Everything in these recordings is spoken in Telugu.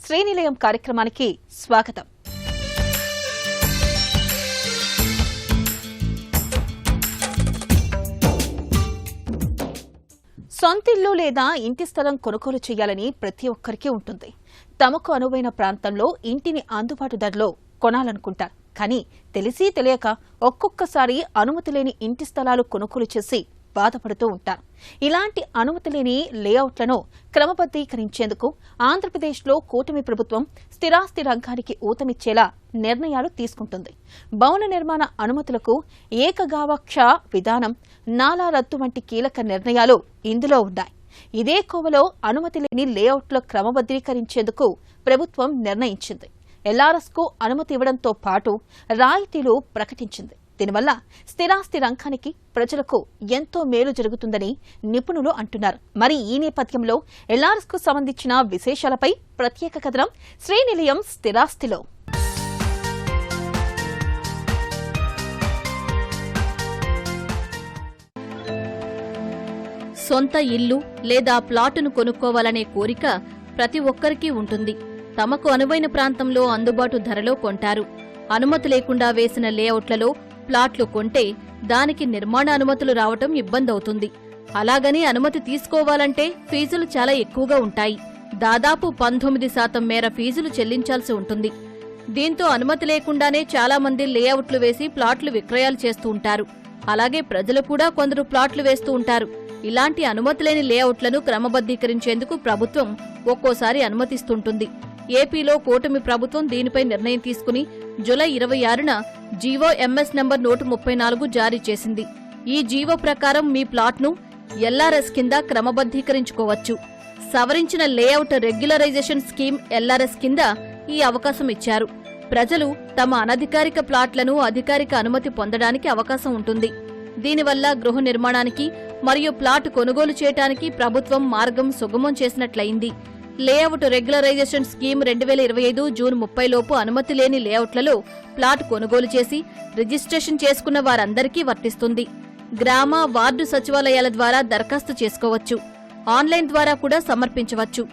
శ్రీనిలయం కార్యక్రమానికి స్వాగతం. సొంతిల్లు లేదా ఇంటి స్థలం కొనుగోలు చేయాలని ప్రతి ఒక్కరికి ఉంటుంది. తమకు అనువైన ప్రాంతంలో ఇంటిని అందుబాటు ధరలో కొనాలనుకుంటారు. కానీ తెలిసి తెలియక ఒక్కొక్కసారి అనుమతి లేని ఇంటి స్థలాలు కొనుగోలు చేసి బాధపడుతూ ఉంటారు. ఇలాంటి అనుమతి లేని లేఅవుట్లను క్రమబద్దీకరించేందుకు ఆంధ్రప్రదేశ్లో కూటమి ప్రభుత్వం స్థిరాస్తి రంగానికి ఊతమిచ్చేలా నిర్ణయాలు తీసుకుంటుంది. భవన నిర్మాణ అనుమతులకు ఏకగావక్ష విధానం, నాలా రద్దు వంటి కీలక నిర్ణయాలు ఇందులో ఉన్నాయి. ఇదే కోవలో అనుమతి లేని లేఅవుట్ల క్రమబద్దీకరించేందుకు ప్రభుత్వం నిర్ణయించింది. ఎల్ఆర్ఎస్కు అనుమతి ఇవ్వడంతో పాటు రాయితీలు ప్రకటించింది. దీనివల్ల స్థిరాస్తి రంగానికి, ప్రజలకు ఎంతో మేలు జరుగుతుందని నిపుణులు అంటున్నారు. మరి ఈ నేపథ్యంలో ఎల్ఆర్ఎస్కు సంబంధించిన విశేషాలపై ప్రత్యేక కథనం శ్రీనిలయం స్థిరాస్తిలో. సొంత ఇల్లు లేదా ప్లాటును కొనుక్కోవాలనే కోరిక ప్రతి ఒక్కరికీ ఉంటుంది. తమకు అనువైన ప్రాంతంలో అందుబాటు ధరలో కొంటారు. అనుమతి లేకుండా వేసిన లేఅవుట్లలో ప్లాట్లు కొంటే దానికి నిర్మాణ అనుమతులు రావటం ఇబ్బందవుతుంది. అలాగని అనుమతి తీసుకోవాలంటే ఫీజులు చాలా ఎక్కువగా ఉంటాయి. దాదాపు 19% మేర ఫీజులు చెల్లించాల్సి ఉంటుంది. దీంతో అనుమతి లేకుండానే చాలా మంది లేఅవుట్లు వేసి ప్లాట్లు విక్రయాలు చేస్తూ ఉంటారు. అలాగే ప్రజలు కూడా కొందరు ప్లాట్లు వేస్తూ ఉంటారు. ఇలాంటి అనుమతి లేని లేఅవుట్లను క్రమబద్దీకరించేందుకు ప్రభుత్వం ఒక్కోసారి అనుమతిస్తుంటుంది. ఏపీలో కూటమి ప్రభుత్వం దీనిపై నిర్ణయం తీసుకుని జూలై 26న జీవో ఎంఎస్ నంబర్ 134 జారీ చేసింది. ఈ జీవో ప్రకారం మీ ప్లాట్ను ఎల్ఆర్ఎస్ కింద క్రమబద్దీకరించుకోవచ్చు. సవరించిన లేఅవుట్ రెగ్యులరైజేషన్ స్కీమ్ ఎల్ఆర్ఎస్ కింద ఈ అవకాశం ఇచ్చారు. ప్రజలు తమ అనధికారిక ప్లాట్లను అధికారిక అనుమతి పొందడానికి అవకాశం ఉంటుంది. దీనివల్ల గృహ నిర్మాణానికి మరియు ప్లాట్ కొనుగోలు చేయడానికి ప్రభుత్వం మార్గం సుగమం చేసినట్లయింది. లేఅవుట్ రెగ్యులరైజేషన్ స్కీమ్ 2025 జూన్ 30 లోపు అనుమతి లేని లేఅవుట్లలో ప్లాట్ కొనుగోలు చేసి రిజిస్ట్రేషన్ చేసుకున్న వారందరికీ వర్తిస్తుంది. గ్రామ, వార్డు సచివాలయాల ద్వారా దరఖాస్తు చేసుకోవచ్చు. ఆన్లైన్ ద్వారా కూడా సమర్పించవచ్చు.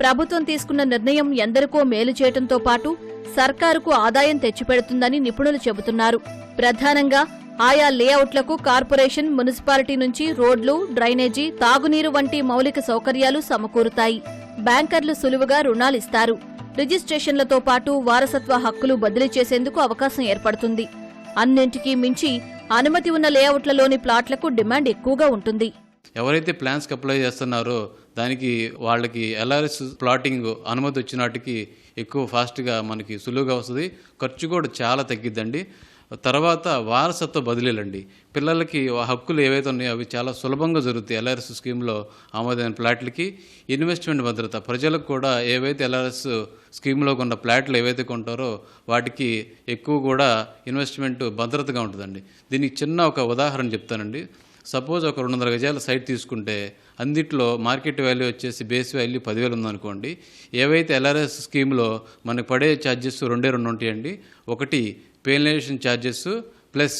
ప్రభుత్వం తీసుకున్న నిర్ణయం ఎందరికో మేలు చేయడంతో పాటు సర్కారుకు ఆదాయం తెచ్చిపెడుతుందని నిపుణులు చెబుతున్నారు. ప్రధానంగా ఆయా లేఅవుట్లకు కార్పొరేషన్, మున్సిపాలిటీ నుంచి రోడ్లు, డ్రైనేజీ, తాగునీరు వంటి మౌలిక సౌకర్యాలు సమకూరుతాయి. బ్యాంకర్లు సులువుగా రుణాలిస్తారు. రిజిస్ట్రేషన్లతో పాటు వారసత్వ హక్కులు బదిలీ చేసేందుకు అవకాశం ఏర్పడుతుంది. అన్నింటికీ మించి అనుమతి ఉన్న లేఅవుట్లలోని ప్లాట్లకు డిమాండ్ ఎక్కువగా ఉంటుంది. ఎవరైతే ప్లాన్స్కి అప్లై చేస్తున్నారో దానికి వాళ్ళకి ఎల్ఆర్ఎస్ ప్లాటింగ్ అనుమతి వచ్చినాటికి ఎక్కువ ఫాస్ట్గా మనకి సులువుగా వస్తుంది. ఖర్చు కూడా చాలా తగ్గిద్దండి. తర్వాత వారసత్వ బదిలీలండి. పిల్లలకి హక్కులు ఏవైతే ఉన్నాయో అవి చాలా సులభంగా జరుగుతాయి. ఎల్ఆర్ఎస్ స్కీమ్లో ఆమోదైన ప్లాట్లకి ఇన్వెస్ట్మెంట్ భద్రత, ప్రజలకు కూడా ఏవైతే ఎల్ఆర్ఎస్ స్కీమ్లో కొన్న ప్లాట్లు ఏవైతే కొంటారో వాటికి ఎక్కువ కూడా ఇన్వెస్ట్మెంట్ భద్రతగా ఉంటుందండి. దీనికి చిన్న ఒక ఉదాహరణ చెప్తానండి. సపోజ్ ఒక 200 గజాల సైట్ తీసుకుంటే అందుట్లో మార్కెట్ వాల్యూ వచ్చేసి బేస్ వాల్యూ 10,000 ఉందనుకోండి. ఏవైతే ఎల్ఆర్ఎస్ స్కీమ్లో మనకు పడే ఛార్జెస్ రెండే ఉంటాయండి. ఒకటి పేలినేషన్ charges plus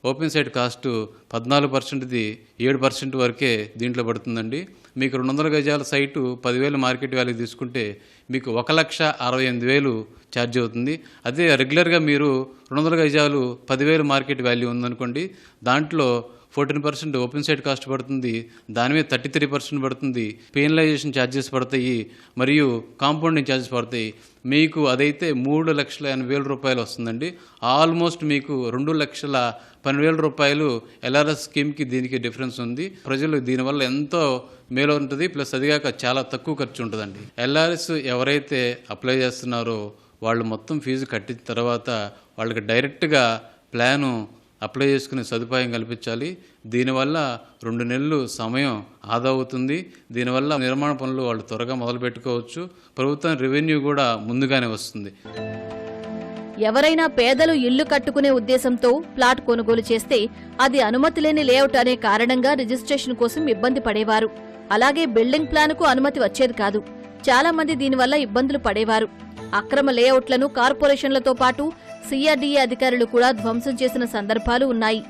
open site cost 14%ది 7% వరకే దీంట్లో పడుతుందండి. మీకు 200 గజాల సైటు 10,000 మార్కెట్ వాల్యూ తీసుకుంటే మీకు 1,68,000 ఛార్జ్ అవుతుంది. అదే రెగ్యులర్గా మీరు 200 గజాలు 10,000 మార్కెట్ వాల్యూ ఉందనుకోండి, దాంట్లో 14% ఓపెన్ సైట్ కాస్ట్ పడుతుంది. దాని మీద 33% పడుతుంది. పెనలైజేషన్ ఛార్జెస్ పడతాయి మరియు కాంపౌండింగ్ ఛార్జెస్ పడతాయి. మీకు అదైతే 3,80,000 రూపాయలు వస్తుందండి. ఆల్మోస్ట్ మీకు 2,12,000 రూపాయలు ఎల్ఆర్ఎస్ స్కీమ్కి దీనికి డిఫరెన్స్ ఉంది. ప్రజలు దీనివల్ల ఎంతో మేలు ఉంటుంది. ప్లస్ అదిగాక చాలా తక్కువ ఖర్చు ఉంటుందండి. ఎల్ఆర్ఎస్ ఎవరైతే అప్లై చేస్తున్నారో వాళ్ళు మొత్తం ఫీజు కట్టిన తర్వాత వాళ్ళకి డైరెక్ట్గా ప్లాను అప్లై చేసుకునే సదుపాయం కల్పించాలి. దీనివల్ల 2 నెలలు సమయం ఆదా అవుతుంది. దీనివల్ల నిర్మాణ పనులు వాళ్ళు త్వరగా మొదలు పెట్టుకోవచ్చు. ప్రభుత్వం రెవెన్యూ కూడా ముందుగానే వస్తుంది. ఎవరైనా పేదలు ఇల్లు కట్టుకునే ఉద్దేశంతో ప్లాట్ కొనుగోలు చేస్తే అది అనుమతి లేని లేఅవుట్ అనే కారణంగా రిజిస్ట్రేషన్ కోసం ఇబ్బంది పడేవారు. అలాగే బిల్డింగ్ ప్లాన్కు అనుమతి వచ్చేది కాదు. చాలా మంది దీనివల్ల ఇబ్బందులు పడేవారు. అక్రమ లేఅవుట్లను కార్పొరేషన్లతో పాటు సిఆర్డీఏ అధికారులు కూడా ధ్వంసం చేసిన సందర్భాలు ఉన్నాయి.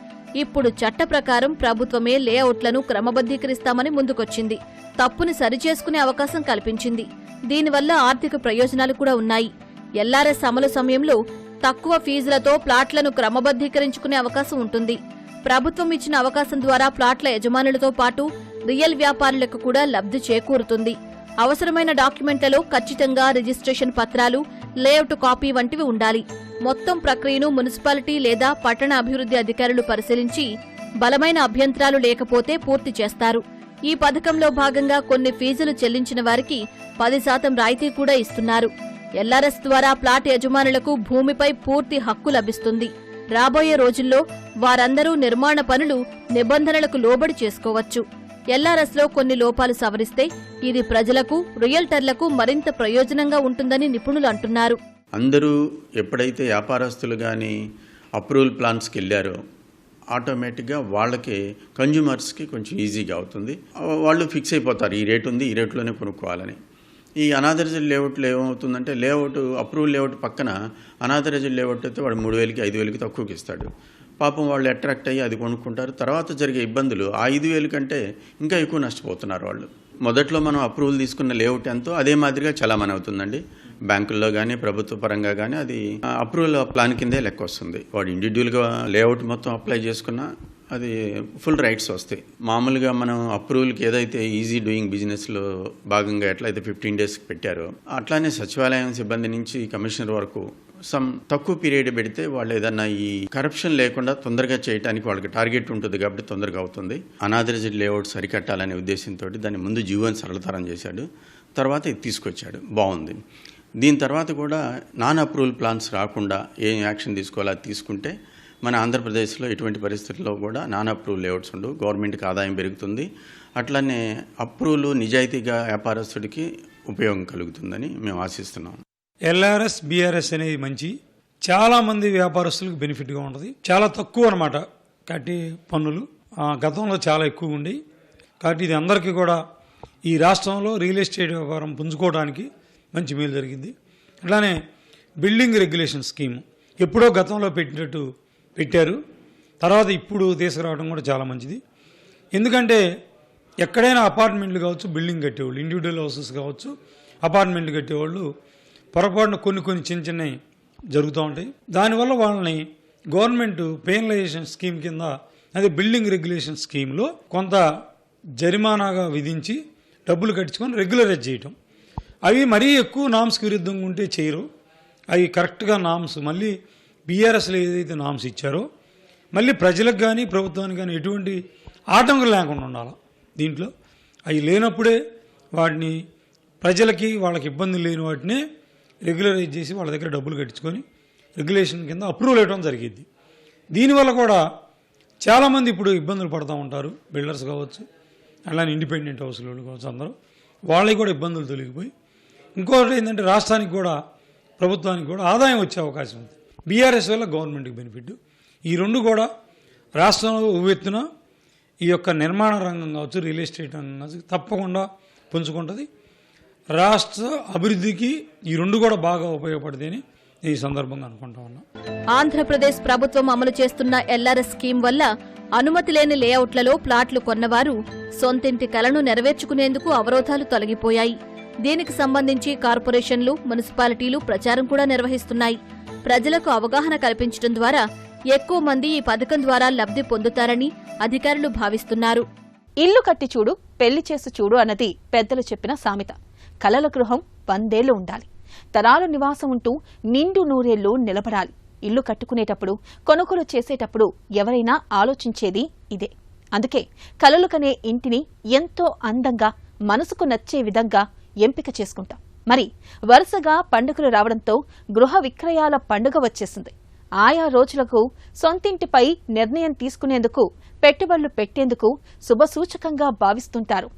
ఇప్పుడు చట్ట ప్రకారం ప్రభుత్వమే లేఅవుట్లను క్రమబద్దీకరిస్తామని ముందుకొచ్చింది. తప్పుని సరిచేసుకునే అవకాశం కల్పించింది. దీనివల్ల ఆర్థిక ప్రయోజనాలు కూడా ఉన్నాయి. ఎల్ఆర్ఎస్ అమలు సమయంలో తక్కువ ఫీజులతో ప్లాట్లను క్రమబద్ధీకరించుకునే అవకాశం ఉంటుంది. ప్రభుత్వం ఇచ్చిన అవకాశం ద్వారా ప్లాట్ల యజమానులతో పాటు రియల్ వ్యాపారులకు కూడా లబ్ధి చేకూరుతుంది. అవసరమైన డాక్యుమెంట్లలో ఖచ్చితంగా రిజిస్ట్రేషన్ పత్రాలు, లేఅవుట్ కాపీ వంటివి ఉండాలి. మొత్తం ప్రక్రియను మున్సిపాలిటీ లేదా పట్టణ అభివృద్ధి అధికారులు పరిశీలించి బలమైన అభ్యంతరాలు లేకపోతే పూర్తి చేస్తారు. ఈ పథకంలో భాగంగా కొన్ని ఫీజులు చెల్లించిన వారికి 10% రాయితీ కూడా ఇస్తున్నారు. ఎల్ఆర్ఎస్ ద్వారా ప్లాట్ యజమానులకు భూమిపై పూర్తి హక్కు లభిస్తుంది. రాబోయే రోజుల్లో వారందరూ నిర్మాణ పనులు నిబంధనలకు లోబడి చేసుకోవచ్చు. ఎల్ఆర్ఎస్లో కొన్ని లోపాలు సవరిస్తే ఇది ప్రజలకు, రియల్టర్లకు మరింత ప్రయోజనంగా ఉంటుందని నిపుణులు అంటున్నారు. అందరూ ఎప్పుడైతే వ్యాపారస్తులు కానీ అప్రూవల్ ప్లాన్స్కి వెళ్ళారో ఆటోమేటిక్గా వాళ్ళకి కన్జ్యూమర్స్కి కొంచెం ఈజీగా అవుతుంది. వాళ్ళు ఫిక్స్ అయిపోతారు, ఈ రేటు ఉంది, ఈ రేట్లోనే కొనుక్కోవాలని. ఈ అనాథరైజ్డ్ లేఅవుట్లో ఏమవుతుందంటే అప్రూవల్ లేఅవుట్ పక్కన అనాథరైజ్డ్ లేఅవుట్ అయితే వాడు 3,000కి 5,000కి తక్కువకి ఇస్తాడు. పాపం వాళ్ళు అట్రాక్ట్ అయ్యి అది కొనుక్కుంటారు. తర్వాత జరిగే ఇబ్బందులు ఆ 5,000 కంటే ఇంకా ఎక్కువ నష్టపోతున్నారు వాళ్ళు. మొదట్లో మనం అప్రూవల్ తీసుకున్న లేఅవుట్ ఎంతో అదే మాదిరిగా చలామణి అవుతుందండి. బ్యాంకుల్లో కానీ ప్రభుత్వ పరంగా కానీ అది అప్రూవల్ ప్లాన్ కిందే లెక్క వస్తుంది. వాడు ఇండివిజువల్గా లేఅవుట్ మొత్తం అప్లై చేసుకున్నా అది ఫుల్ రైట్స్ వస్తాయి. మామూలుగా మనం అప్రూవల్కి ఏదైతే ఈజీ డూయింగ్ బిజినెస్లో భాగంగా ఎట్లయితే 15 డేస్కి పెట్టారో అట్లానే సచివాలయం సిబ్బంది నుంచి కమిషనర్ వరకు తక్కువ పీరియడ్ పెడితే వాళ్ళు ఏదన్నా ఈ కరప్షన్ లేకుండా తొందరగా చేయడానికి వాళ్ళకి టార్గెట్ ఉంటుంది కాబట్టి తొందరగా అవుతుంది. అనాథరైజ్డ్ లేఅవుట్ సరికట్టాలనే ఉద్దేశంతో దాన్ని ముందు జీవోని సరళతరం చేశాడు, తర్వాత ఇది తీసుకొచ్చాడు. బాగుంది. దీని తర్వాత కూడా నాన్ అప్రూవల్ ప్లాన్స్ రాకుండా ఏం యాక్షన్ తీసుకోవాలో అది తీసుకుంటే మన ఆంధ్రప్రదేశ్లో ఎటువంటి పరిస్థితుల్లో కూడా నాన్ అప్రూవల్ లేఅవుట్స్ ఉండవు. గవర్నమెంట్కి ఆదాయం పెరుగుతుంది. అట్లనే అప్రూవల్ నిజాయితీగా వ్యాపారస్తుడికి ఉపయోగం కలుగుతుందని మేము ఆశిస్తున్నాం. ఎల్ఆర్ఎస్, బీఆర్ఎస్ అనేది మంచి, చాలామంది వ్యాపారస్తులకు బెనిఫిట్గా ఉంటుంది. చాలా తక్కువ అనమాట కట్టి పన్నులు, గతంలో చాలా ఎక్కువ ఉండి కాబట్టి ఇది అందరికీ కూడా ఈ రాష్ట్రంలో రియల్ ఎస్టేట్ వ్యాపారం పుంజుకోవడానికి మంచి మేలు జరిగింది. అట్లానే బిల్డింగ్ రెగ్యులేషన్ స్కీమ్ ఎప్పుడో గతంలో పెట్టినట్టు పెట్టారు, తర్వాత ఇప్పుడు తీసుకురావడం కూడా చాలా మంచిది. ఎందుకంటే ఎక్కడైనా అపార్ట్మెంట్లు కావచ్చు, బిల్డింగ్ కట్టేవాళ్ళు, ఇండివిజువల్ హౌసెస్ కావచ్చు, అపార్ట్మెంట్లు కట్టేవాళ్ళు పొరపాటున కొన్ని చిన్నవి జరుగుతూ ఉంటాయి. దానివల్ల వాళ్ళని గవర్నమెంట్ పెనలైజేషన్ స్కీమ్ కింద, అదే బిల్డింగ్ రెగ్యులేషన్ స్కీమ్లో కొంత జరిమానాగా విధించి డబ్బులు కట్టించుకొని రెగ్యులరైజ్ చేయటం. అవి మరీ ఎక్కువ నామ్స్కి విరుద్ధంగా ఉంటే చేయరు. అవి కరెక్ట్గా నామ్స్ మళ్ళీ బీఆర్ఎస్లో ఏదైతే నామ్స్ ఇచ్చారో మళ్ళీ ప్రజలకు కానీ ప్రభుత్వానికి కానీ ఎటువంటి ఆటంకం లేకుండా ఉండాలి. దీంట్లో అవి లేనప్పుడే వాటిని ప్రజలకి వాళ్ళకి ఇబ్బందులు లేని వాటినే రెగ్యులరైజ్ చేసి వాళ్ళ దగ్గర డబ్బులు కట్టించుకొని రెగ్యులేషన్ కింద అప్రూవల్ ఇవ్వడం జరిగింది. దీనివల్ల కూడా చాలామంది ఇప్పుడు ఇబ్బందులు పడుతూ ఉంటారు. బిల్డర్స్ కావచ్చు, అలానే ఇండిపెండెంట్ హౌస్లు కావచ్చు, అందరూ వాళ్ళకి కూడా ఇబ్బందులు తొలగిపోయి ఇంకొకటి ఏంటంటే రాష్ట్రానికి కూడా ప్రభుత్వానికి కూడా ఆదాయం వచ్చే అవకాశం ఉంది. బీఆర్ఎస్ వల్ల గవర్నమెంట్కి బెనిఫిట్. ఈ రెండు కూడా రాష్ట్రంలో ఉవ్వెత్తున ఈ యొక్క నిర్మాణ రంగం కావచ్చు, రియల్ ఎస్టేట్ రంగం కావచ్చు తప్పకుండా పుంజుకుంటుంది. రాష్ట్ర అభివృద్ధికి ఈ రెండు కూడా బాగా ఉపయోగపడతాయని ఈ సందర్భంగా అనుకుంటా ఉన్నాం. ఆంధ్రప్రదేశ్ ప్రభుత్వం అమలు చేస్తున్న ఎల్ఆర్ఎస్ స్కీమ్ వల్ల అనుమతి లేని లేఅవుట్లలో ప్లాట్లు కొన్నవారు సొంతింటి కలను నెరవేర్చుకునేందుకు అవరోధాలు తొలగిపోయాయి. దీనికి సంబంధించి కార్పొరేషన్లు, మున్సిపాలిటీలు ప్రచారం కూడా నిర్వహిస్తున్నాయి. ప్రజలకు అవగాహన కల్పించడం ద్వారా ఎక్కువ మంది ఈ పథకం ద్వారా లబ్ధి పొందుతారని అధికారులు భావిస్తున్నారు. ఇల్లు కట్టి చూడు, పెళ్లి చేసి చూడు అన్నది పెద్దలు చెప్పిన సామెత. కలల గృహం 100 ఏళ్లు ఉండాలి, తరాలు నివాసం ఉంటూ నిండు నూరేళ్లు నిలబడాలి. ఇల్లు కట్టుకునేటప్పుడు, కొనుగోలు చేసేటప్పుడు ఎవరైనా ఆలోచించేది ఇదే. అందుకే కలలు కనే ఇంటిని ఎంతో అందంగా, మనసుకు నచ్చే విధంగా ఎంపిక చేసుకుంటాం. మరి వరుసగా పండుగలు రావడంతో గృహ విక్రయాల పండుగ వచ్చేసింది. ఆయా రోజులకు సొంతింటిపై నిర్ణయం తీసుకునేందుకు, పెట్టుబడులు పెట్టేందుకు శుభసూచకంగా భావిస్తుంటారు.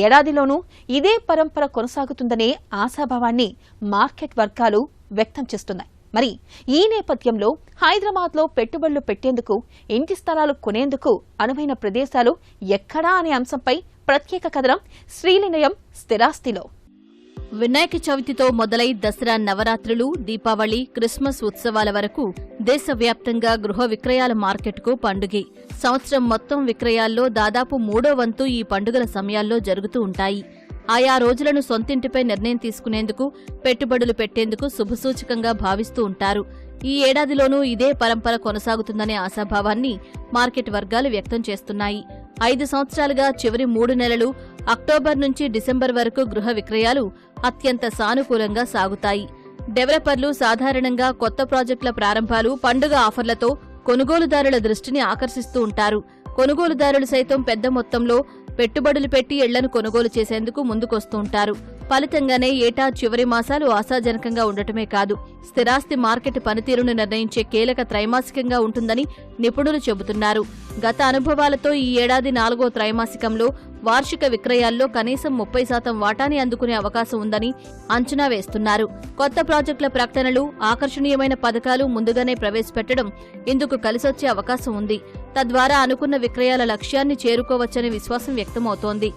ఏడాదిలోనూ ఇదే పరంపర కొనసాగుతుందనే ఆశాభావాన్ని మార్కెట్ వర్గాలు వ్యక్తం చేస్తున్నాయి. మరి ఈ నేపథ్యంలో హైదరాబాద్లో పెట్టుబడులు పెట్టేందుకు, ఇంటి స్థలాలు కొనేందుకు అనువైన ప్రదేశాలు ఎక్కడా అనే అంశంపై ప్రత్యేక కథనం శ్రీనిలయం స్థిరాస్తిలో. వినాయక చవితితో మొదలై దసరా, నవరాత్రులు, దీపావళి, క్రిస్మస్ ఉత్సవాల వరకు దేశవ్యాప్తంగా గృహ విక్రయాల మార్కెట్కు పండుగే. సంవత్సరం మొత్తం విక్రయాల్లో దాదాపు 3వ వంతు ఈ పండుగల సమయాల్లో జరుగుతూ ఉంటాయి. ఆయా రోజులను సొంతింటిపై నిర్ణయం తీసుకునేందుకు, పెట్టుబడులు పెట్టేందుకు శుభసూచకంగా భావిస్తూ ఉంటారు. ఈ ఏడాదిలోనూ ఇదే పరంపర కొనసాగుతుందనే ఆశాభావాన్ని మార్కెట్ వర్గాలు వ్యక్తం చేస్తున్నాయి. 5 సంవత్సరాలుగా చివరి 3 నెలలు అక్టోబర్ నుంచి డిసెంబర్ వరకు గృహ విక్రయాలు అత్యంత సానుకూలంగా సాగుతాయి. డెవలపర్లు సాధారణంగా కొత్త ప్రాజెక్టుల ప్రారంభాలు, పండుగ ఆఫర్లతో కొనుగోలుదారుల దృష్టిని ఆకర్షిస్తూ ఉంటారు. కొనుగోలుదారులు సైతం పెద్ద మొత్తంలో పెట్టుబడులు పెట్టి ఇళ్లను కొనుగోలు చేసేందుకు ముందుకొస్తూ ఉంటారు. ఫలితంగానే ఏటా చివరి మాసాలు ఆశాజనకంగా ఉండటమే కాదు, స్థిరాస్తి మార్కెట్ పనితీరును నిర్ణయించే కీలక త్రైమాసికంగా ఉంటుందని నిపుణులు చెబుతున్నారు. గత అనుభవాలతో ఈ ఏడాది 4వ త్రైమాసికంలో వార్షిక విక్రయాల్లో కనీసం 30% వాటాని అందుకునే అవకాశం ఉందని అంచనా వేస్తున్నారు. కొత్త ప్రాజెక్టుల ప్రకటనలు, ఆకర్షణీయమైన పథకాలు ముందుగానే ప్రవేశపెట్టడం ఇందుకు కలిసొచ్చే అవకాశం ఉంది. తద్వారా అనుకున్న విక్రయాల లక్ష్యాన్ని చేరుకోవచ్చనే విశ్వాసం వ్యక్తమవుతోంది.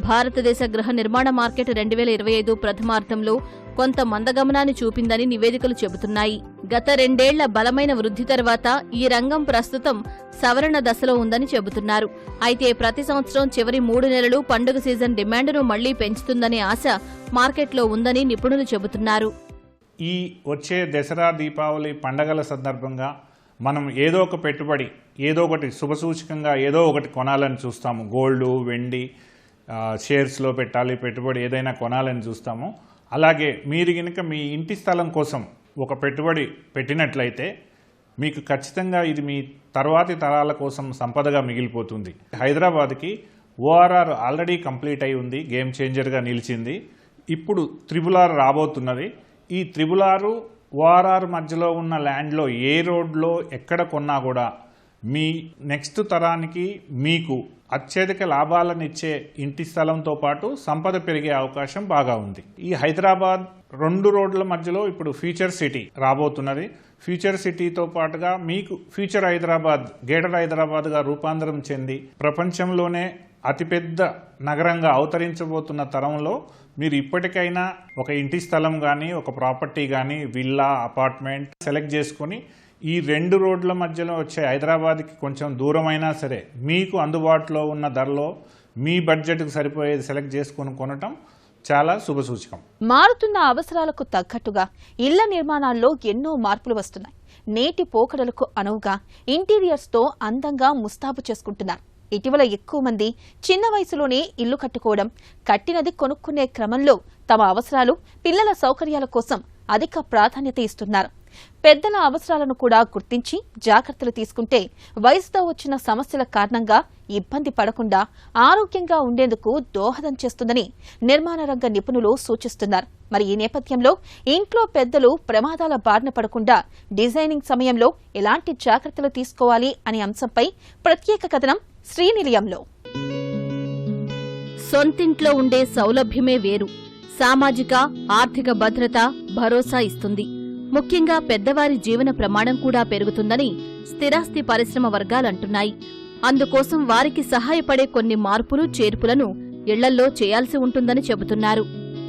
భారతదేశ గృహ నిర్మాణ మార్కెట్ 2025 ప్రథమార్థంలో కొంత మందగమనాన్ని చూపిందని నివేదికలు చెబుతున్నాయి. గత 2 ఏళ్ల బలమైన వృద్ధి తర్వాత ఈ రంగం ప్రస్తుతం సవరణ దశలో ఉందని చెబుతున్నారు. అయితే ప్రతి సంవత్సరం చివరి 3 నెలలు పండుగ సీజన్ డిమాండ్ను మళ్లీ పెంచుతుందనే ఆశ మార్కెట్లో ఉందని నిపుణులు చెబుతున్నారు. ఈ వచ్చే దసరా, దీపావళి పండగల సందర్భంగా మనం ఏదో ఒక పెట్టుబడి, ఏదో ఒకటి శుభసూచకంగా ఏదో ఒకటి కొనాలని చూస్తాము. గోల్డ్, వెండి, షేర్స్లో పెట్టాలి, పెట్టుబడి ఏదైనా కొనాలని చూస్తాము. అలాగే మీరు కనుక మీ ఇంటి స్థలం కోసం ఒక పెట్టుబడి పెట్టినట్లయితే మీకు ఖచ్చితంగా ఇది మీ తర్వాతి తరాల కోసం సంపదగా మిగిలిపోతుంది. హైదరాబాద్కి ఓఆర్ఆర్ ఆల్రెడీ కంప్లీట్ అయి ఉంది, గేమ్ చేంజర్గా నిలిచింది. ఇప్పుడు RRR రాబోతున్నది. ఈ RRR ఓఆర్ఆర్ మధ్యలో ఉన్న ల్యాండ్లో ఏ రోడ్లో ఎక్కడ కొన్నా కూడా మీ నెక్స్ట్ తరానికి మీకు అత్యధిక లాభాలనిచ్చే ఇంటి స్థలంతో పాటు సంపద పెరిగే అవకాశం బాగా ఉంది. ఈ హైదరాబాద్ 2 రోడ్ల మధ్యలో ఇప్పుడు ఫ్యూచర్ సిటీ రాబోతున్నది. ఫ్యూచర్ సిటీతో పాటుగా మీకు ఫ్యూచర్ హైదరాబాద్, గ్రేటర్ హైదరాబాద్గా రూపాంతరం చెంది ప్రపంచంలోనే అతిపెద్ద నగరంగా అవతరించబోతున్న తరంలో మీరు ఇప్పటికైనా ఒక ఇంటి స్థలం కానీ, ఒక ప్రాపర్టీ కానీ, విల్లా, అపార్ట్మెంట్ సెలెక్ట్ చేసుకొని ఈ 2 రోడ్ల మధ్యలో వచ్చే హైదరాబాద్కి కొంచెం దూరమైనా సరే మీకు అందుబాటులో ఉన్న ధరలో మీ బడ్జెట్కు సరిపోయేది సెలెక్ట్ చేసుకొని కొనటం చాలా శుభసూచకం. మారుతున్న అవసరాలకు తగ్గట్టుగా ఇళ్ల నిర్మాణాల్లో ఎన్నో మార్పులు వస్తున్నాయి. నేటి పోకడలకు అనువుగా ఇంటీరియర్స్తో అందంగా ముస్తాబు చేసుకుంటున్నారు. ఇటీవల ఎక్కువ మంది చిన్న వయసులోనే ఇల్లు కట్టుకోవడం, కట్టినది కొనుక్కునే క్రమంలో తమ అవసరాలు, పిల్లల సౌకర్యాల కోసం అధిక ప్రాధాన్యత ఇస్తున్నారు. పెద్దల అవసరాలను కూడా గుర్తించి జాగ్రత్తలు తీసుకుంటే వయసుతో వచ్చిన సమస్యల కారణంగా ఇబ్బంది పడకుండా ఆరోగ్యంగా ఉండేందుకు దోహదం చేస్తుందని నిర్మాణ రంగ నిపుణులు సూచిస్తున్నారు. మరి ఈ నేపథ్యంలో ఇంట్లో పెద్దలు ప్రమాదాల బారిన పడకుండా డిజైనింగ్ సమయంలో ఎలాంటి జాగ్రత్తలు తీసుకోవాలి అనే అంశంపై ప్రత్యేక కథనం శ్రీనిలయంలో. సొంతింట్లో ఉండే సౌలభ్యమే వేరు. సామాజిక, ఆర్థిక భద్రత, భరోసా ఇస్తుంది. ముఖ్యంగా పెద్దవారి జీవన ప్రమాణం కూడా పెరుగుతుందని స్థిరాస్తి పరిశ్రమ వర్గాలంటున్నాయి. అందుకోసం వారికి సహాయపడే కొన్ని మార్పులు, చేర్పులను ఇళ్లల్లో చేయాల్సి ఉంటుందని చెబుతున్నారు.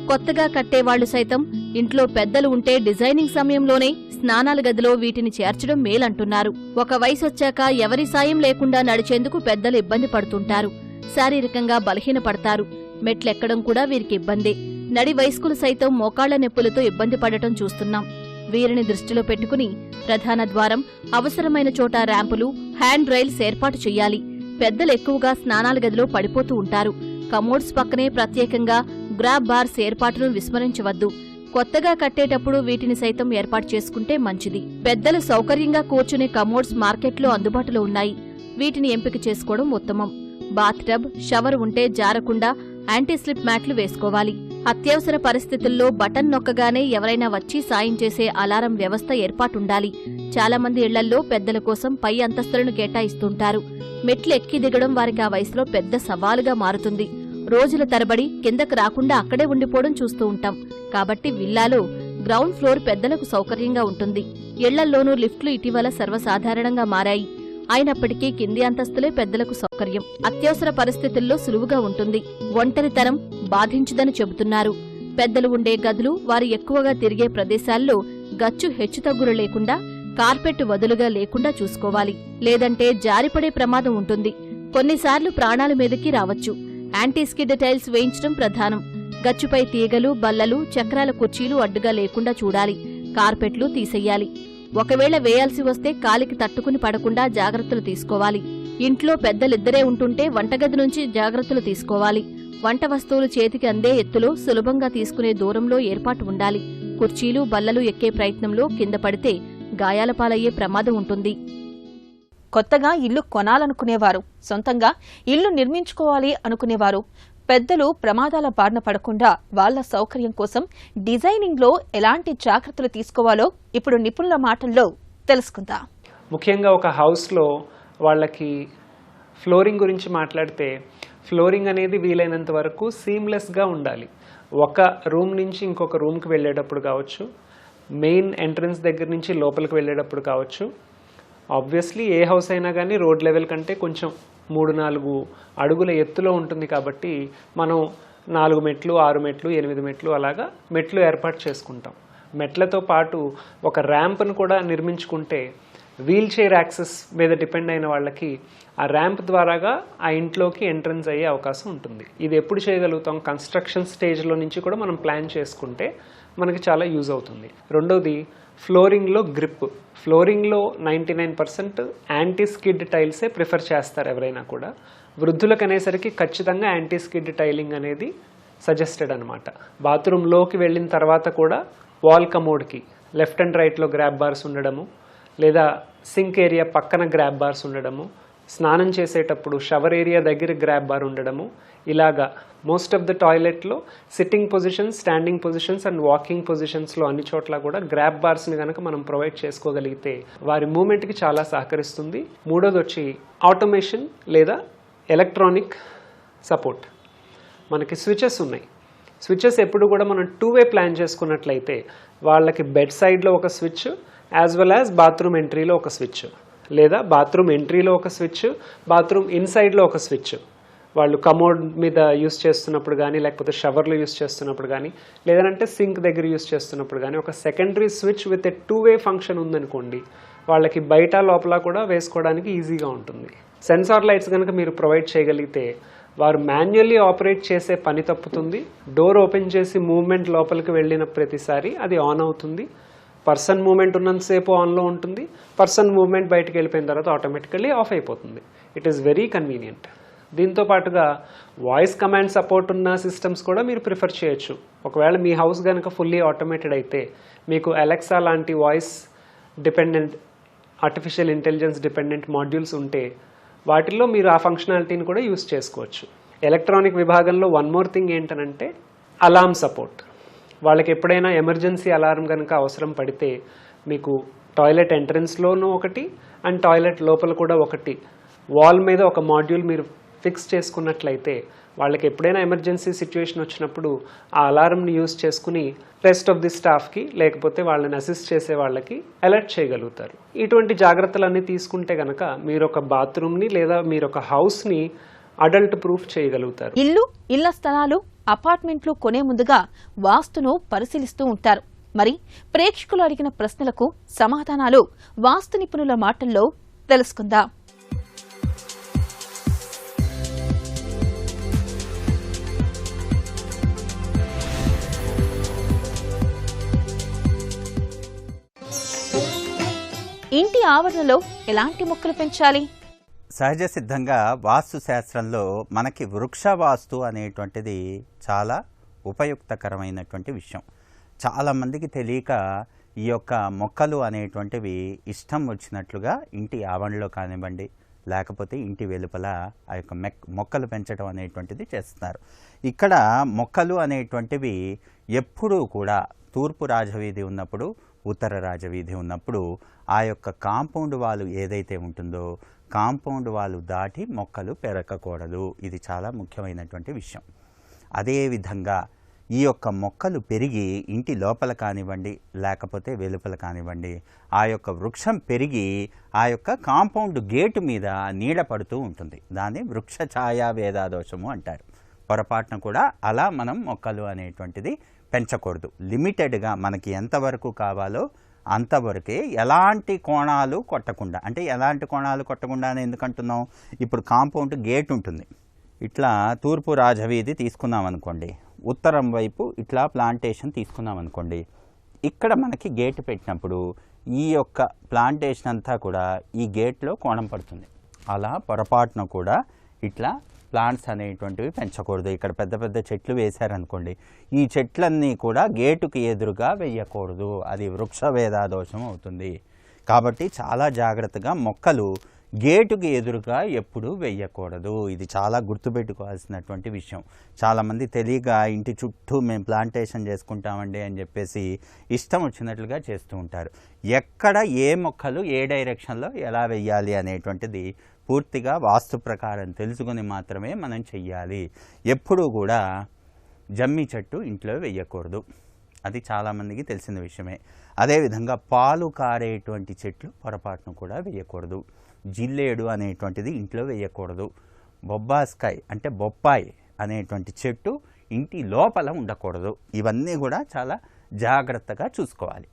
కొత్తగా కట్టేవాళ్లు సైతం ఇంట్లో పెద్దలు ఉంటే డిజైనింగ్ సమయంలోనే స్నానాల గదిలో వీటిని చేర్చడం మేలంటున్నారు. ఒక వయసొచ్చాక ఎవరి సాయం లేకుండా నడిచేందుకు పెద్దలు ఇబ్బంది పడుతుంటారు. శారీరకంగా బలహీనపడతారు. మెట్లెక్కడం కూడా వీరికి ఇబ్బందే. నడి వయస్కులు సైతం మోకాళ్ల నొప్పులతో ఇబ్బంది పడటం చూస్తున్నాం. వీరిని దృష్టిలో పెట్టుకుని ప్రధాన ద్వారం, అవసరమైన చోట ర్యాంపులు, హ్యాండ్ రైల్స్ ఏర్పాటు చెయ్యాలి. పెద్దలు ఎక్కువగా స్నానాల గదిలో పడిపోతూ ఉంటారు. కమోడ్స్ పక్కనే ప్రత్యేకంగా గ్రాబ్ బార్స్ ఏర్పాటును విస్మరించవద్దు. కొత్తగా కట్టేటప్పుడు వీటిని సైతం ఏర్పాటు చేసుకుంటే మంచిది. పెద్దలు సౌకర్యంగా కూర్చునే కమోడ్స్ మార్కెట్లో అందుబాటులో ఉన్నాయి. వీటిని ఎంపిక చేసుకోవడం ఉత్తమం. బాత్ టబ్, షవర్ ఉంటే జారకుండా యాంటీ స్లిప్ మ్యాట్లు వేసుకోవాలి. అత్యవసర పరిస్థితుల్లో బటన్ నొక్కగానే ఎవరైనా వచ్చి సాయం చేసే అలారం వ్యవస్థ ఏర్పాటుండాలి. చాలా మంది ఇళ్లల్లో పెద్దల కోసం పై అంతస్తులను కేటాయిస్తుంటారు. మెట్లు ఎక్కి దిగడం వారికి ఆ వయసులో పెద్ద సవాలుగా మారుతుంది. రోజుల తరబడి కిందకు రాకుండా అక్కడే ఉండిపోవడం చూస్తూ ఉంటాం. కాబట్టి విల్లాలో గ్రౌండ్ ఫ్లోర్ పెద్దలకు సౌకర్యంగా ఉంటుంది. ఇళ్లల్లోనూ లిఫ్ట్లు ఇటీవల సర్వసాధారణంగా మారాయి. అయినప్పటికీ కింది అంతస్తులే పెద్దలకు సౌకర్యం. అత్యవసర పరిస్థితుల్లో సులువుగా ఉంటుంది. ఒంటరితనం బాధించదని చెబుతున్నారు. పెద్దలు ఉండే గదులు, వారు ఎక్కువగా తిరిగే ప్రదేశాల్లో గచ్చు హెచ్చుతగ్గులు లేకుండా, కార్పెట్ వదులుగా లేకుండా చూసుకోవాలి. లేదంటే జారిపడే ప్రమాదం ఉంటుంది. కొన్నిసార్లు ప్రాణాల మీదకి రావచ్చు. యాంటీ స్కిడ్ టైల్స్ వేయించడం ప్రధానం. గచ్చుపై తీగలు, బల్లలు, చక్రాల కుర్చీలు అడ్డుగా లేకుండా చూడాలి. కార్పెట్లు తీసెయ్యాలి. ఒకవేళ వేయాల్సి వస్తే కాలికి తట్టుకుని పడకుండా జాగ్రత్తలు తీసుకోవాలి. ఇంట్లో పెద్దలిద్దరే ఉంటుంటే వంటగది నుంచి జాగ్రత్తలు తీసుకోవాలి. వంట వస్తువులు చేతికి అందే ఎత్తులో, సులభంగా తీసుకునే దూరంలో ఏర్పాటు ఉండాలి. కుర్చీలు, బల్లలు ఎక్కే ప్రయత్నంలో కింద పడితే గాయాల పాలయ్యే ప్రమాదం ఉంటుంది. కొత్తగా ఇల్లు కొనాలనుకునేవారు, సొంతంగా ఇల్లు నిర్మించుకోవాలి అనుకునేవారు, పెద్దలు ప్రమాదాల బారిన పడకుండా వాళ్ల సౌకర్యం కోసం డిజైనింగ్లో ఎలాంటి జాగ్రత్తలు తీసుకోవాలో ఇప్పుడు నిపుణుల మాటల్లో తెలుసుకుందాం. ముఖ్యంగా ఒక హౌస్లో వాళ్ళకి ఫ్లోరింగ్ గురించి మాట్లాడితే, ఫ్లోరింగ్ అనేది వీలైనంత వరకు సీమ్లెస్గా ఉండాలి. ఒక రూమ్ నుంచి ఇంకొక రూమ్కి వెళ్ళేటప్పుడు కావచ్చు, మెయిన్ ఎంట్రన్స్ దగ్గర నుంచి లోపలికి వెళ్ళేటప్పుడు కావచ్చు. ఆబ్వియస్లీ ఏ హౌస్ అయినా కానీ రోడ్ లెవెల్ కంటే కొంచెం 3-4 అడుగుల ఎత్తులో ఉంటుంది కాబట్టి మనం 4 మెట్లు, 6 మెట్లు, 8 మెట్లు అలాగా మెట్లు ఏర్పాటు చేసుకుంటాం. మెట్లతో పాటు ఒక ర్యాంప్ను కూడా నిర్మించుకుంటే వీల్ చైర్ యాక్సెస్ మీద డిపెండ్ అయిన వాళ్ళకి ఆ ర్యాంప్ ద్వారాగా ఆ ఇంట్లోకి ఎంట్రన్స్ అయ్యే అవకాశం ఉంటుంది. ఇది ఎప్పుడు చేయగలుగుతాం? కన్స్ట్రక్షన్ స్టేజ్లో నుంచి కూడా మనం ప్లాన్ చేసుకుంటే మనకి చాలా యూజ్ అవుతుంది. రెండోది ఫ్లోరింగ్లో గ్రిప్. ఫ్లోరింగ్లో 99% యాంటీ స్కిడ్ టైల్సే ప్రిఫర్ చేస్తారు ఎవరైనా కూడా. వృద్ధులకు అనేసరికి ఖచ్చితంగా యాంటీ స్కిడ్ టైలింగ్ అనేది సజెస్టెడ్ అనమాట. బాత్రూంలోకి వెళ్ళిన తర్వాత కూడా వాల్ కమోడ్కి లెఫ్ట్ అండ్ రైట్లో గ్రాబ్ బార్స్ ఉండడము, లేదా సింక్ ఏరియా పక్కన గ్రాబ్ బార్స్ ఉండడము, స్నానం చేసేటప్పుడు షవర్ ఏరియా దగ్గర గ్రాబ్ బార్ ఉండడము, ఇలాగా మోస్ట్ ఆఫ్ ద టాయిలెట్లో sitting positions, standing positions and walking పొజిషన్స్లో అన్ని చోట్ల కూడా గ్రాబ్ బార్స్ని కనుక మనం ప్రొవైడ్ చేసుకోగలిగితే వారి మూమెంట్కి చాలా సహకరిస్తుంది. మూడోది వచ్చి ఆటోమేషన్ లేదా ఎలక్ట్రానిక్ సపోర్ట్. మనకి స్విచెస్ ఉన్నాయి. స్విచెస్ ఎప్పుడు కూడా మనం 2-వే ప్లాన్ చేసుకున్నట్లయితే వాళ్ళకి బెడ్ సైడ్లో ఒక switch, as well as bathroom ఎంట్రీలో ఒక స్విచ్, లేదా బాత్రూమ్ ఎంట్రీలో ఒక స్విచ్, బాత్రూమ్ ఇన్సైడ్లో ఒక స్విచ్. వాళ్ళు కమోడ్ మీద యూస్ చేస్తున్నప్పుడు కానీ, లేకపోతే షవర్లో యూస్ చేస్తున్నప్పుడు కానీ, లేదంటే సింక్ దగ్గర యూస్ చేస్తున్నప్పుడు కానీ ఒక సెకండరీ స్విచ్ విత్ 2-వే ఫంక్షన్ ఉందనుకోండి, వాళ్ళకి బయట లోపల కూడా వేసుకోవడానికి ఈజీగా ఉంటుంది. సెన్సార్ లైట్స్ కనుక మీరు ప్రొవైడ్ చేయగలిగితే వారు మాన్యువల్లీ ఆపరేట్ చేసే పని తప్పుతుంది. డోర్ ఓపెన్ చేసి మూవ్మెంట్ లోపలికి వెళ్ళిన ప్రతిసారి అది ఆన్ అవుతుంది. పర్సన్ మూవ్మెంట్ ఉన్నంతసేపు ఆన్లో ఉంటుంది. పర్సన్ మూవ్మెంట్ బయటకు వెళ్ళిపోయిన తర్వాత ఆటోమేటికల్లీ ఆఫ్ అయిపోతుంది. It is very convenient. దీంతో పాటుగా వాయిస్ కమాండ్ సపోర్ట్ ఉన్న సిస్టమ్స్ కూడా మీరు ప్రిఫర్ చేయొచ్చు. ఒకవేళ మీ హౌస్ కనుక ఫుల్లీ ఆటోమేటెడ్ అయితే మీకు అలెక్సా లాంటి voice dependent, artificial intelligence dependent modules ఉంటే వాటిల్లో మీరు ఆ ఫంక్షనాలిటీని కూడా యూస్ చేసుకోవచ్చు. ఎలక్ట్రానిక్ విభాగంలో వన్ మోర్ థింగ్ ఏంటనంటే అలార్మ్ సపోర్ట్. వాళ్ళకి ఎప్పుడైనా ఎమర్జెన్సీ అలారం కనుక అవసరం పడితే మీకు టాయిలెట్ ఎంట్రన్స్లోనూ ఒకటి అండ్ టాయిలెట్ లోపల కూడా ఒకటి వాల్ మీద ఒక మాడ్యూల్ మీరు ఫిక్స్ చేసుకున్నట్లయితే వాళ్ళకి ఎప్పుడైనా ఎమర్జెన్సీ సిచ్యువేషన్ వచ్చినప్పుడు ఆ అలారంని యూస్ చేసుకుని రెస్ట్ ఆఫ్ ది స్టాఫ్కి, లేకపోతే వాళ్ళని అసిస్ట్ చేసే వాళ్ళకి అలర్ట్ చేయగలుగుతారు. ఇటువంటి జాగ్రత్తలన్నీ తీసుకుంటే కనుక మీరు ఒక బాత్రూమ్ని లేదా మీరు ఒక హౌస్ని అడల్ట్ ప్రూఫ్ చేయగలుగుతారు. ఇల్లు, ఇళ్ల స్థలాలు, అపార్ట్మెంట్లు కొనే ముందుగా వాస్తును పరిశీలిస్తూ ఉంటారు. మరి ప్రేక్షకులు అడిగిన ప్రశ్నలకు సమాధానాలు వాస్తు నిపుణుల మాటల్లో తెలుసుకుందాం. ఇంటి ఆవరణలో ఎలాంటి మొక్కలు పెంచాలి? సహజ సిద్ధంగా వాస్తు శాస్త్రంలో మనకి వృక్షవాస్తు అనేటువంటిది చాలా ఉపయుక్తకరమైనటువంటి విషయం. చాలామందికి తెలియక ఈ యొక్క మొక్కలు అనేటువంటివి ఇష్టం వచ్చినట్లుగా ఇంటి ఆవరణలో కానివ్వండి, లేకపోతే ఇంటి వెలుపల ఆ యొక్క మొక్కలు పెంచడం అనేటువంటిది చేస్తున్నారు. ఇక్కడ మొక్కలు అనేటువంటివి ఎప్పుడూ కూడా తూర్పు రాజవీధి ఉన్నప్పుడు, ఉత్తర రాజవీధి ఉన్నప్పుడు ఆ యొక్క కాంపౌండ్ వాల్ ఏదైతే ఉంటుందో కాంపౌండ్ వాల్ దాటి మొక్కలు పెరగకూడదు. ఇది చాలా ముఖ్యమైనటువంటి విషయం. అదేవిధంగా ఈ యొక్క మొక్కలు పెరిగి ఇంటి లోపల కానివ్వండి, లేకపోతే వెలుపల కానివ్వండి, ఆ యొక్క వృక్షం పెరిగి ఆ యొక్క కాంపౌండ్ గేటు మీద నీడ పడుతూ ఉంటుంది. దాన్ని వృక్ష ఛాయా వేదాదోషము అంటారు. పొరపాటున కూడా అలా మనం మొక్కలు అనేటువంటిది పెంచకూడదు. లిమిటెడ్గా మనకి ఎంతవరకు కావాలో అంతవరకే, ఎలాంటి కోణాలు కొట్టకుండా. అంటే ఎలాంటి కోణాలు కొట్టకుండా అని ఎందుకంటున్నాం? ఇప్పుడు కాంపౌండ్ గేట్ ఉంటుంది. ఇట్లా తూర్పు రాజవీధి తీసుకున్నాం అనుకోండి, ఉత్తరం వైపు ఇట్లా ప్లాంటేషన్ తీసుకున్నాం అనుకోండి, ఇక్కడ మనకి గేట్ పెట్టినప్పుడు ఈ యొక్క ప్లాంటేషన్ అంతా కూడా ఈ గేట్లో కోణం పడుతుంది. అలా పొరపాటున కూడా ఇట్లా ప్లాంట్స్ అనేటువంటివి పెంచకూడదు. ఇక్కడ పెద్ద పెద్ద చెట్లు వేశారనుకోండి, ఈ చెట్లన్నీ కూడా గేటుకి ఎదురుగా వేయకూడదు, అది వృక్షవేద దోషం అవుతుంది. కాబట్టి చాలా జాగ్రత్తగా మొక్కలు గేటుకి ఎదురుగా ఎప్పుడూ వేయకూడదు. ఇది చాలా గుర్తుపెట్టుకోవాల్సినటువంటి విషయం. చాలామంది తెలియక ఇంటి చుట్టూ మేము ప్లాంటేషన్ చేసుకుంటామండి అని చెప్పేసి ఇష్టం వచ్చినట్లుగా చేస్తూ ఉంటారు. ఎక్కడ ఏ మొక్కలు ఏ డైరెక్షన్లో ఎలా వేయాలి అనేటువంటిది పూర్తిగా వాస్తు ప్రకారం తెలుసుకుని మాత్రమే మనం చెయ్యాలి. ఎప్పుడూ కూడా జమ్మి చెట్టు ఇంట్లో వేయకూడదు, అది చాలామందికి తెలిసిన విషయమే. అదేవిధంగా పాలు కారేటువంటి చెట్లు పొరపాటును కూడా వేయకూడదు. జిల్లేడు అనేటువంటిది ఇంట్లో వేయకూడదు. బొబ్బాస్కాయ్ అంటే బొప్పాయి అనేటువంటి చెట్టు ఇంటి లోపల ఉండకూడదు. ఇవన్నీ కూడా చాలా జాగ్రత్తగా చూసుకోవాలి.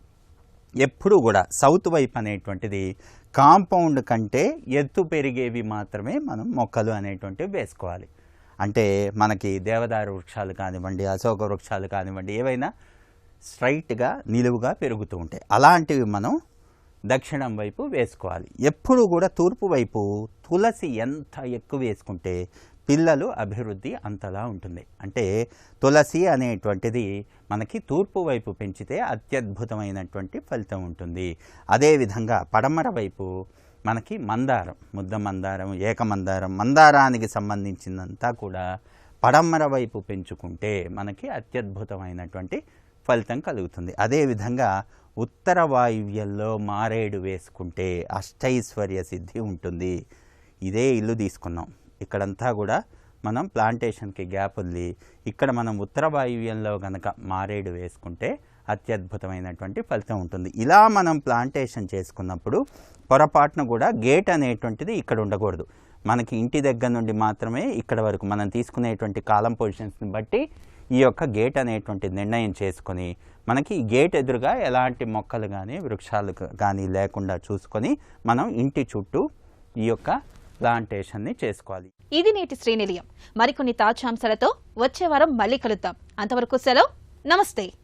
ఎప్పుడూ కూడా సౌత్ వైపు అనేటువంటిది కాంపౌండ్ కంటే ఎత్తు పెరిగేవి మాత్రమే మనం మొక్కలు అనేటువంటివి వేసుకోవాలి. అంటే మనకి దేవదారు వృక్షాలు కానివ్వండి, అశోక వృక్షాలు కానివ్వండి, ఏవైనా స్ట్రైట్గా నిలువుగా పెరుగుతూ ఉంటాయి, అలాంటివి మనం దక్షిణం వైపు వేసుకోవాలి. ఎప్పుడు కూడా తూర్పు వైపు తులసి ఎంత ఎక్కువ వేసుకుంటే పిల్లలు అభివృద్ధి అంతలా ఉంటుంది. అంటే తులసి అనేటువంటిది మనకి తూర్పు వైపు పెంచితే అత్యద్భుతమైనటువంటి ఫలితం ఉంటుంది. అదేవిధంగా పడమర వైపు మనకి మందారం, ముద్ద మందారం, ఏకమందారం, మందారానికి సంబంధించినంతా కూడా పడమర వైపు పెంచుకుంటే మనకి అత్యద్భుతమైనటువంటి ఫలితం కలుగుతుంది. అదేవిధంగా ఉత్తర వాయువ్యంలో మారేడు వేసుకుంటే అష్టైశ్వర్య సిద్ధి ఉంటుంది. ఇదే ఇల్లు తీసుకున్నాం, ఇక్కడంతా కూడా మనం ప్లాంటేషన్కి గ్యాప్ ఉంది, ఇక్కడ మనం ఉత్తర వాయువ్యంలో కనుక మారేడు వేసుకుంటే అత్యద్భుతమైనటువంటి ఫలితం ఉంటుంది. ఇలా మనం ప్లాంటేషన్ చేసుకున్నప్పుడు పొరపాటున కూడా గేట్ అనేటువంటిది ఇక్కడ ఉండకూడదు. మనకి ఇంటి దగ్గర నుండి మాత్రమే ఇక్కడ వరకు మనం తీసుకునేటువంటి కాలం పొజిషన్స్ని బట్టి ఈ యొక్క గేట్ అనేటువంటి నిర్ణయం చేసుకొని మనకి ఈ గేట్ ఎదురుగా ఎలాంటి మొక్కలు కానీ వృక్షాలు కానీ లేకుండా చూసుకొని మనం ఇంటి చుట్టూ ఈ యొక్క ప్లాంటేషన్ని చేసుకోవాలి. ఇది నేటి శ్రీనిలయం. మరికొన్ని తాజా అంశాలతో వచ్చే వారం మళ్ళీ కలుద్దాం. అంతవరకు సెలవు, నమస్తే.